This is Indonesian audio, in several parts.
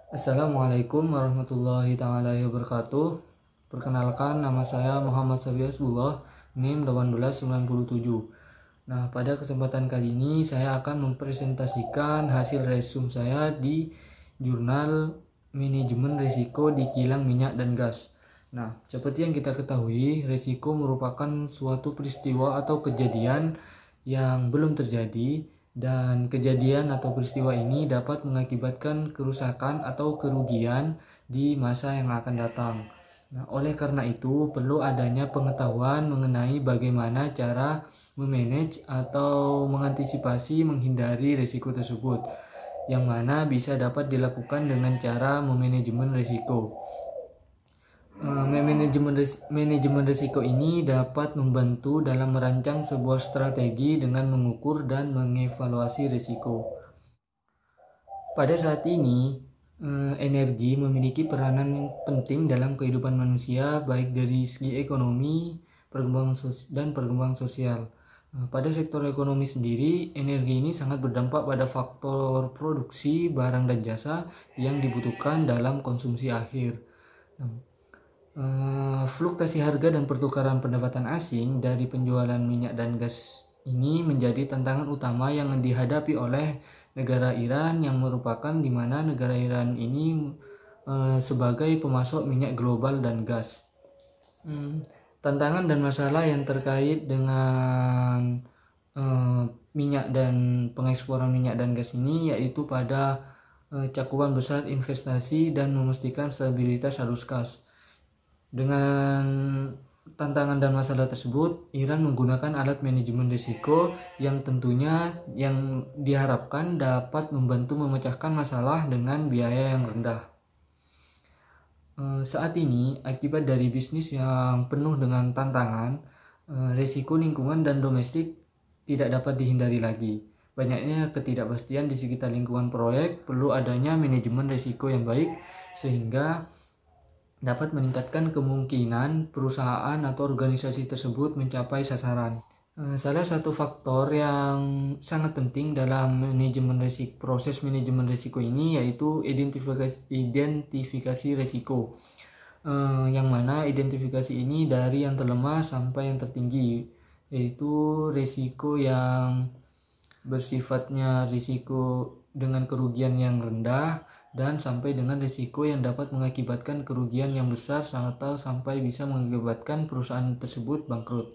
Assalamualaikum warahmatullahi taala wabarakatuh. Perkenalkan, nama saya Muhammad Sabiasbullah, NIM 1897. Nah, pada kesempatan kali ini saya akan mempresentasikan hasil resume saya di jurnal Manajemen Risiko di Kilang Minyak dan Gas. Nah, seperti yang kita ketahui, risiko merupakan suatu peristiwa atau kejadian yang belum terjadi, dan kejadian atau peristiwa ini dapat mengakibatkan kerusakan atau kerugian di masa yang akan datang. Nah, oleh karena itu perlu adanya pengetahuan mengenai bagaimana cara memanage atau mengantisipasi menghindari risiko tersebut, yang mana bisa dapat dilakukan dengan cara memanajemen risiko. Manajemen risiko ini dapat membantu dalam merancang sebuah strategi dengan mengukur dan mengevaluasi risiko. Pada saat ini, energi memiliki peranan penting dalam kehidupan manusia, baik dari segi ekonomi, perkembangan sosial. Pada sektor ekonomi sendiri, energi ini sangat berdampak pada faktor produksi barang dan jasa yang dibutuhkan dalam konsumsi akhir. Fluktuasi harga dan pertukaran pendapatan asing dari penjualan minyak dan gas ini menjadi tantangan utama yang dihadapi oleh negara Iran, yang merupakan di mana negara Iran ini sebagai pemasok minyak global dan gas. Tantangan dan masalah yang terkait dengan minyak dan pengeksporan minyak dan gas ini yaitu pada cakupan besar investasi dan memastikan stabilitas arus kas. Dengan tantangan dan masalah tersebut, Iran menggunakan alat manajemen risiko yang tentunya yang diharapkan dapat membantu memecahkan masalah dengan biaya yang rendah. Saat ini, akibat dari bisnis yang penuh dengan tantangan, risiko lingkungan dan domestik tidak dapat dihindari lagi. Banyaknya ketidakpastian di sekitar lingkungan proyek, perlu adanya manajemen risiko yang baik sehingga dapat meningkatkan kemungkinan perusahaan atau organisasi tersebut mencapai sasaran. Salah satu faktor yang sangat penting dalam proses manajemen risiko ini yaitu identifikasi risiko, yang mana identifikasi ini dari yang terlemah sampai yang tertinggi, yaitu risiko yang bersifatnya risiko dengan kerugian yang rendah dan sampai dengan risiko yang dapat mengakibatkan kerugian yang besar atau sampai bisa mengakibatkan perusahaan tersebut bangkrut.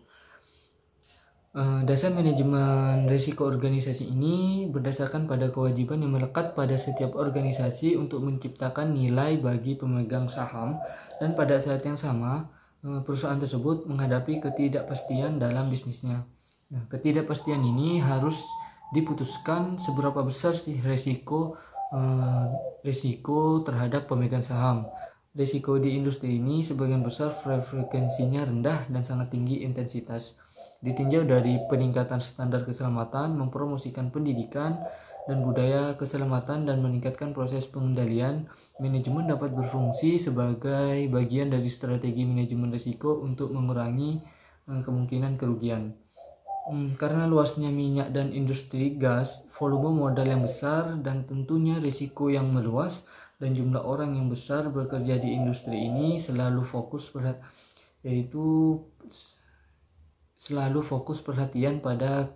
Dasar manajemen risiko organisasi ini berdasarkan pada kewajiban yang melekat pada setiap organisasi untuk menciptakan nilai bagi pemegang saham, dan pada saat yang sama perusahaan tersebut menghadapi ketidakpastian dalam bisnisnya. Nah, ketidakpastian ini harus diputuskan seberapa besar sih risiko terhadap pemegang saham. Risiko di industri ini sebagian besar frekuensinya rendah dan sangat tinggi intensitas. Ditinjau dari peningkatan standar keselamatan, mempromosikan pendidikan dan budaya keselamatan, dan meningkatkan proses pengendalian, manajemen dapat berfungsi sebagai bagian dari strategi manajemen risiko untuk mengurangi kemungkinan kerugian. Karena luasnya minyak dan industri gas, volume modal yang besar, dan tentunya risiko yang meluas, dan jumlah orang yang besar bekerja di industri ini selalu fokus perhatian pada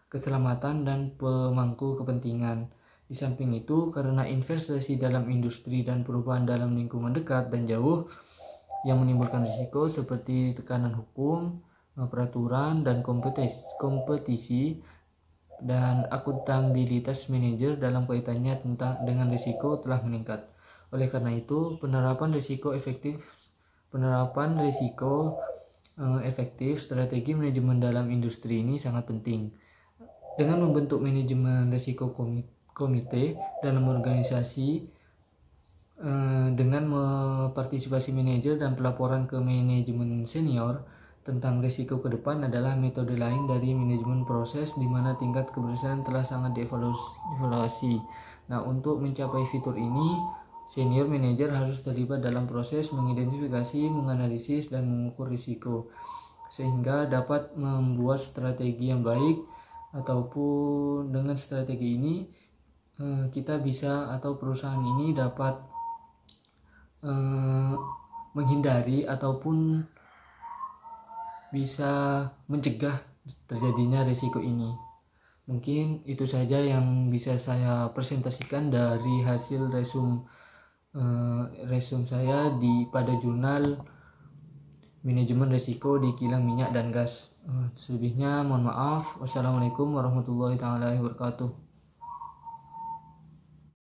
keselamatan dan pemangku kepentingan. Di samping itu, karena investasi dalam industri dan perubahan dalam lingkungan dekat dan jauh yang menimbulkan risiko seperti tekanan hukum, peraturan, dan kompetisi dan akuntabilitas manajer dalam kaitannya dengan risiko telah meningkat. Oleh karena itu, penerapan risiko efektif strategi manajemen dalam industri ini sangat penting. Dengan membentuk manajemen risiko komite dalam organisasi, dengan partisipasi manajer dan pelaporan ke manajemen senior tentang risiko ke depan adalah metode lain dari manajemen proses di mana tingkat keberhasilan telah sangat dievaluasi. Nah, untuk mencapai fitur ini, senior manajer harus terlibat dalam proses mengidentifikasi, menganalisis, dan mengukur risiko sehingga dapat membuat strategi yang baik, ataupun dengan strategi ini kita bisa atau perusahaan ini dapat eh, menghindari ataupun bisa mencegah terjadinya risiko ini. Mungkin itu saja yang bisa saya presentasikan dari hasil resume saya pada jurnal manajemen risiko di kilang minyak dan gas. Selebihnya mohon maaf. Wassalamualaikum warahmatullahi wabarakatuh.